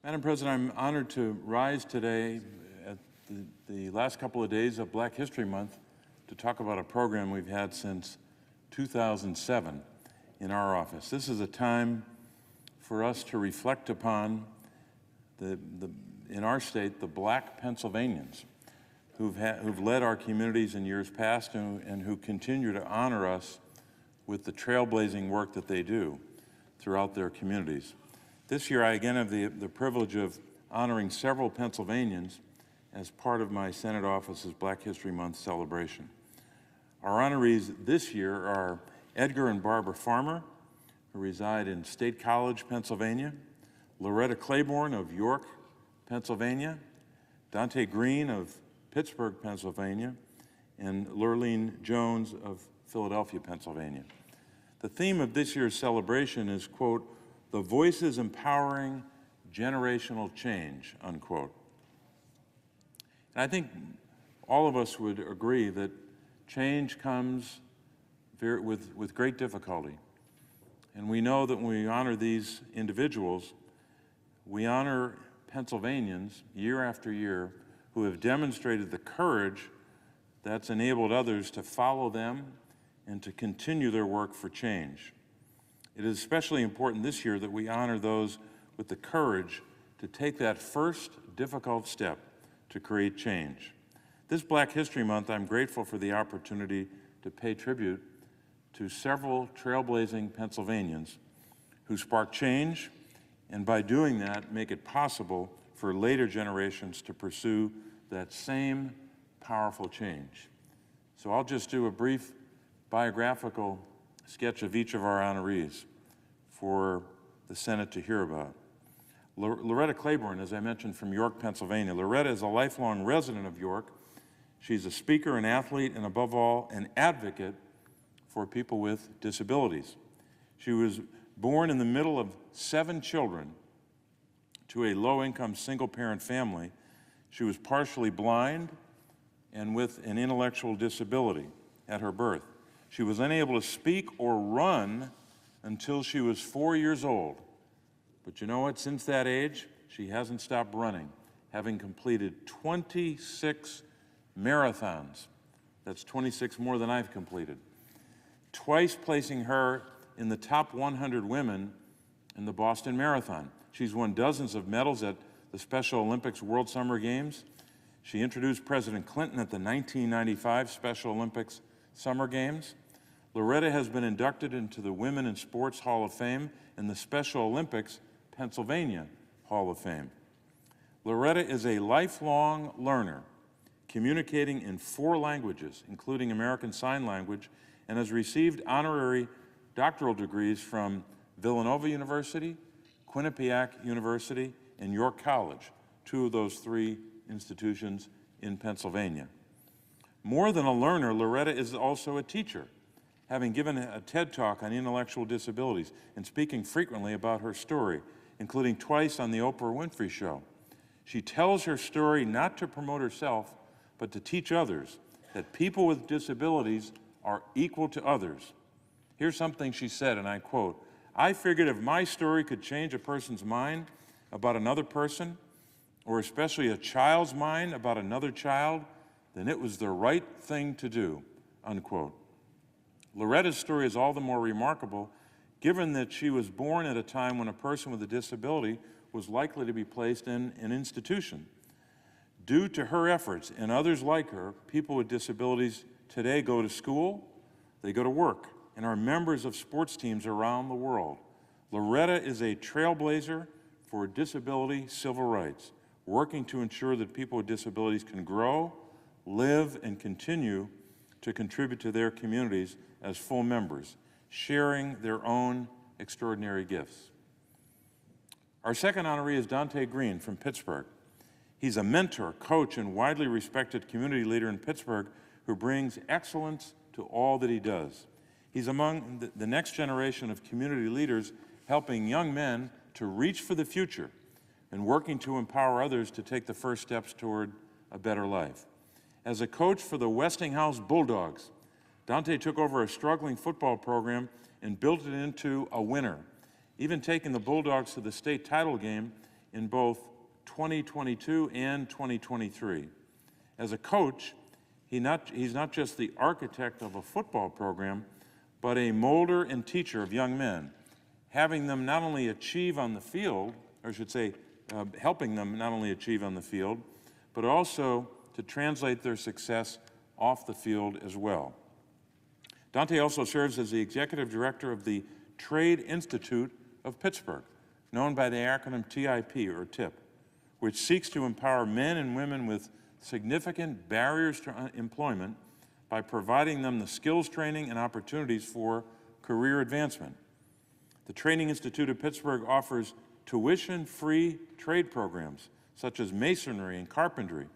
Madam President, I'm honored to rise today at the last couple of days of Black History Month to talk about a program we've had since 2007 in our office. This is a time for us to reflect upon in our state, the Black Pennsylvanians who've led our communities in years past and who continue to honor us with the trailblazing work that they do throughout their communities. This year, I again have the privilege of honoring several Pennsylvanians as part of my Senate office's Black History Month celebration. Our honorees this year are Edgar and Barbara Farmer, who reside in State College, Pennsylvania, Loretta Claiborne of York, Pennsylvania, Dante Green of Pittsburgh, Pennsylvania, and Lurleen Jones of Philadelphia, Pennsylvania. The theme of this year's celebration is, quote, "The voices empowering generational change," unquote. And I think all of us would agree that change comes with great difficulty. And we know that when we honor these individuals, we honor Pennsylvanians year after year who have demonstrated the courage that's enabled others to follow them and to continue their work for change. It is especially important this year that we honor those with the courage to take that first difficult step to create change. This Black History Month, I'm grateful for the opportunity to pay tribute to several trailblazing Pennsylvanians who sparked change, and by doing that, make it possible for later generations to pursue that same powerful change. So I'll just do a brief biographical sketch of each of our honorees for the Senate to hear about. Loretta Claiborne, as I mentioned, from York, Pennsylvania. Loretta is a lifelong resident of York. She's a speaker, an athlete, and above all, an advocate for people with disabilities. She was born in the middle of 7 children to a low-income single-parent family. She was partially blind and with an intellectual disability at her birth. She was unable to speak or run until she was 4 years old. But you know what? Since that age, she hasn't stopped running, having completed 26 marathons. That's 26 more than I've completed. Twice placing her in the top 100 women in the Boston Marathon. She's won dozens of medals at the Special Olympics World Summer Games. She introduced President Clinton at the 1995 Special Olympics Summer Games. Loretta has been inducted into the Women in Sports Hall of Fame and the Special Olympics Pennsylvania Hall of Fame. Loretta is a lifelong learner, communicating in 4 languages, including American Sign Language, and has received honorary doctoral degrees from Villanova University, Quinnipiac University, and York College, 2 of those 3 institutions in Pennsylvania. More than a learner, Loretta is also a teacher, having given a TED Talk on intellectual disabilities and speaking frequently about her story, including twice on the Oprah Winfrey Show. She tells her story not to promote herself, but to teach others that people with disabilities are equal to others. Here's something she said, and I quote, "I figured if my story could change a person's mind about another person, or especially a child's mind about another child, then it was the right thing to do," unquote. Loretta's story is all the more remarkable given that she was born at a time when a person with a disability was likely to be placed in an institution. Due to her efforts and others like her, people with disabilities today go to school, they go to work, and are members of sports teams around the world. Loretta is a trailblazer for disability civil rights, working to ensure that people with disabilities can grow, live, and continue to contribute to their communities as full members, sharing their own extraordinary gifts. Our second honoree is Dante Green from Pittsburgh. He's a mentor, coach, and widely respected community leader in Pittsburgh who brings excellence to all that he does. He's among the next generation of community leaders helping young men to reach for the future and working to empower others to take the first steps toward a better life. As a coach for the Westinghouse Bulldogs, Dante took over a struggling football program and built it into a winner, even taking the Bulldogs to the state title game in both 2022 and 2023. As a coach, he's not just the architect of a football program, but a molder and teacher of young men, having them not only achieve on the field, or I should say, helping them not only achieve on the field, but also to translate their success off the field as well. Dante also serves as the executive director of the Trade Institute of Pittsburgh, known by the acronym TIP, or TIP, which seeks to empower men and women with significant barriers to employment by providing them the skills training and opportunities for career advancement. The Training Institute of Pittsburgh offers tuition-free trade programs such as masonry and carpentry,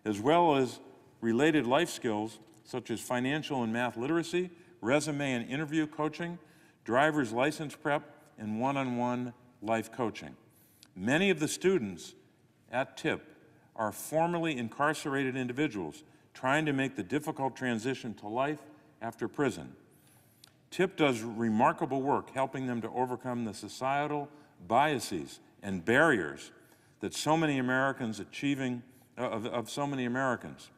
as well as related life skills such as financial and math literacy, resume and interview coaching, driver's license prep, and one-on-one life coaching. Many of the students at TIP are formerly incarcerated individuals trying to make the difficult transition to life after prison. TIP does remarkable work helping them to overcome the societal biases and barriers that so many Americans so many Americans.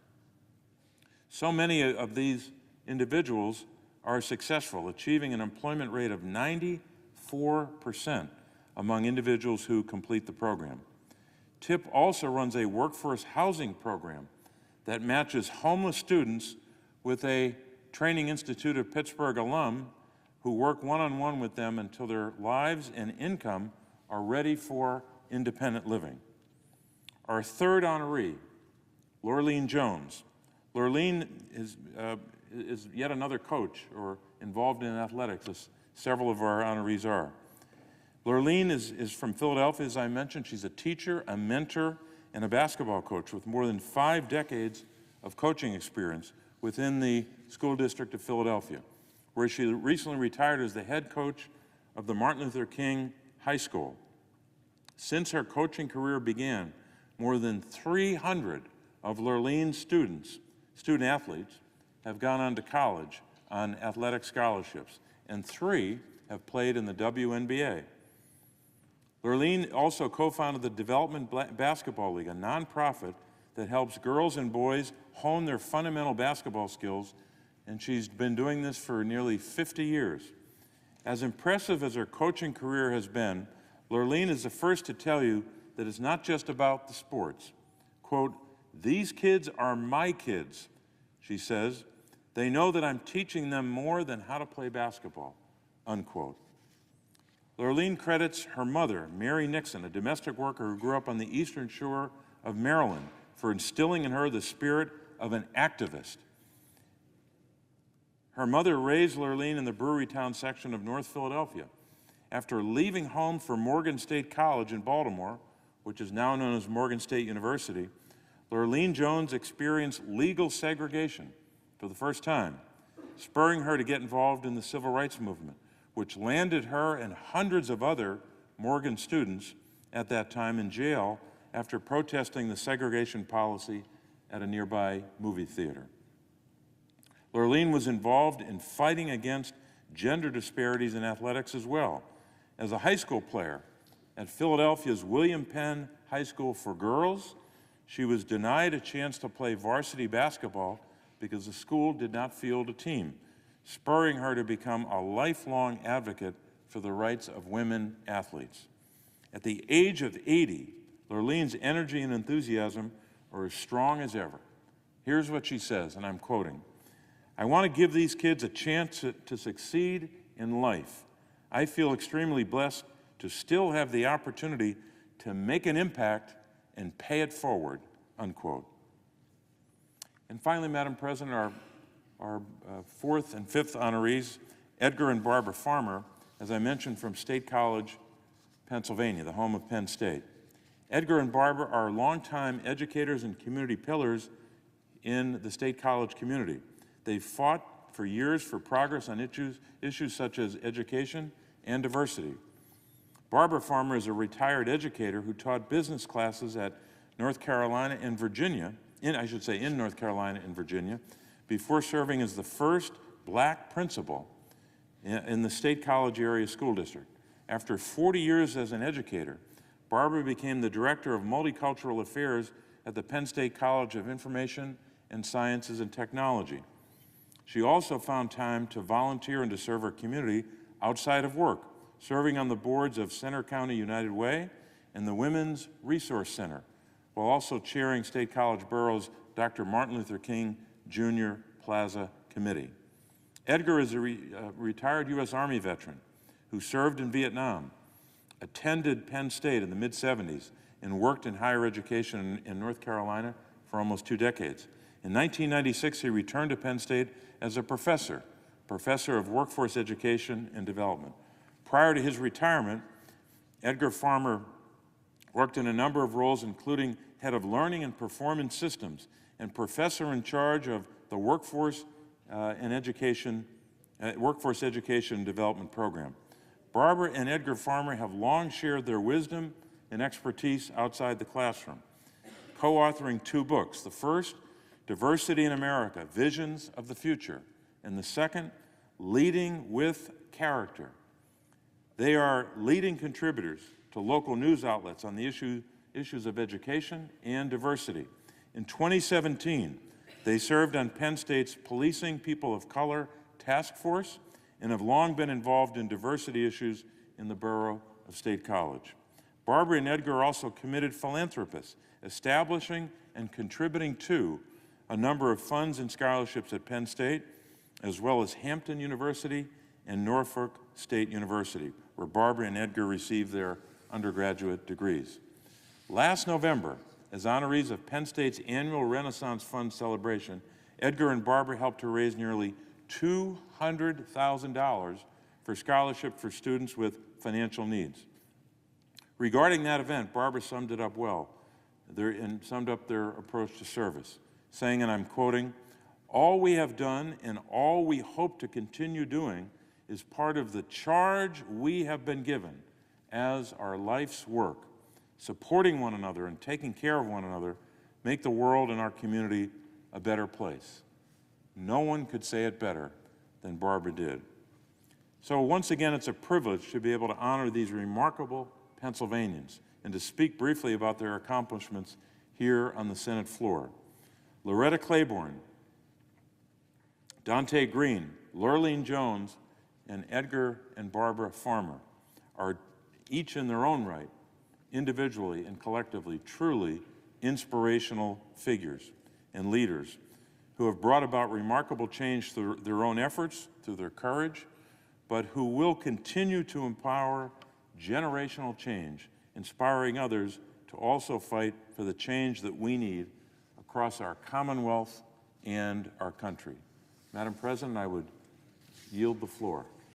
So many of these individuals are successful, achieving an employment rate of 94% among individuals who complete the program. TIP also runs a workforce housing program that matches homeless students with a Training Institute of Pittsburgh alum who work one-on-one with them until their lives and income are ready for independent living. Our third honoree, Lorleen Jones. Lorleen is yet another coach or involved in athletics, as several of our honorees are. Lorleen is from Philadelphia, as I mentioned. She's a teacher, a mentor, and a basketball coach with more than 5 decades of coaching experience within the school district of Philadelphia, where she recently retired as the head coach of the Martin Luther King High School. Since her coaching career began, more than 300 of Lorleen's student athletes have gone on to college on athletic scholarships, and 3 have played in the WNBA. Lorleen also co-founded the Development Basketball League, a nonprofit that helps girls and boys hone their fundamental basketball skills, and she's been doing this for nearly 50 years. As impressive as her coaching career has been, Lorleen is the first to tell you that it's not just about the sports. Quote, "These kids are my kids," she says. "They know that I'm teaching them more than how to play basketball," unquote. Lorleen credits her mother, Mary Nixon, a domestic worker who grew up on the Eastern Shore of Maryland, for instilling in her the spirit of an activist. Her mother raised Lorleen in the Brewerytown section of North Philadelphia. After leaving home for Morgan State College in Baltimore, which is now known as Morgan State University, Lorleen Jones experienced legal segregation for the first time, spurring her to get involved in the civil rights movement, which landed her and hundreds of other Morgan students at that time in jail after protesting the segregation policy at a nearby movie theater. Lorleen was involved in fighting against gender disparities in athletics as well. As a high school player at Philadelphia's William Penn High School for Girls, she was denied a chance to play varsity basketball because the school did not field a team, spurring her to become a lifelong advocate for the rights of women athletes. At the age of 80, Lorleen's energy and enthusiasm are as strong as ever. Here's what she says, and I'm quoting, "I want to give these kids a chance to succeed in life. I feel extremely blessed to still have the opportunity to make an impact and pay it forward," unquote. And finally, Madam President, our fourth and fifth honorees, Edgar and Barbara Farmer, as I mentioned, from State College, Pennsylvania, the home of Penn State. Edgar and Barbara are longtime educators and community pillars in the State College community. They've fought for years for progress on issues such as education and diversity. Barbara Farmer is a retired educator who taught business classes at North Carolina and Virginia, in North Carolina and Virginia, before serving as the first black principal in the State College area school district. After 40 years as an educator, Barbara became the Director of Multicultural Affairs at the Penn State College of Information and Sciences and Technology. She also found time to volunteer and to serve her community outside of work, serving on the boards of Center County United Way and the Women's Resource Center, while also chairing State College Borough's Dr. Martin Luther King Jr. Plaza Committee. Edgar is a retired U.S. Army veteran who served in Vietnam, attended Penn State in the mid-'70s, and worked in higher education in North Carolina for almost 2 decades. In 1996, he returned to Penn State as a professor of workforce education and development. Prior to his retirement, Edgar Farmer worked in a number of roles, including head of learning and performance systems and professor in charge of the workforce education and development program. Barbara and Edgar Farmer have long shared their wisdom and expertise outside the classroom, co-authoring 2 books. The first, Diversity in America, Visions of the Future, and the second, Leading with Character. They are leading contributors to local news outlets on the issues of education and diversity. In 2017, they served on Penn State's Policing People of Color Task Force and have long been involved in diversity issues in the borough of State College. Barbara and Edgar are also committed philanthropists, establishing and contributing to a number of funds and scholarships at Penn State, as well as Hampton University and Norfolk State University, where Barbara and Edgar received their undergraduate degrees. Last November, as honorees of Penn State's annual Renaissance Fund celebration, Edgar and Barbara helped to raise nearly $200,000 for scholarship for students with financial needs. Regarding that event, Barbara summed it up well and summed up their approach to service, saying, and I'm quoting, "All we have done and all we hope to continue doing is part of the charge we have been given as our life's work. Supporting one another and taking care of one another make the world and our community a better place." No one could say it better than Barbara did. So once again, it's a privilege to be able to honor these remarkable Pennsylvanians and to speak briefly about their accomplishments here on the Senate floor. Loretta Claiborne, Dante Green, Lurleen Jones, and Edgar and Barbara Farmer are each in their own right, individually and collectively, truly inspirational figures and leaders who have brought about remarkable change through their own efforts, through their courage, but who will continue to empower generational change, inspiring others to also fight for the change that we need across our Commonwealth and our country. Madam President, I would yield the floor.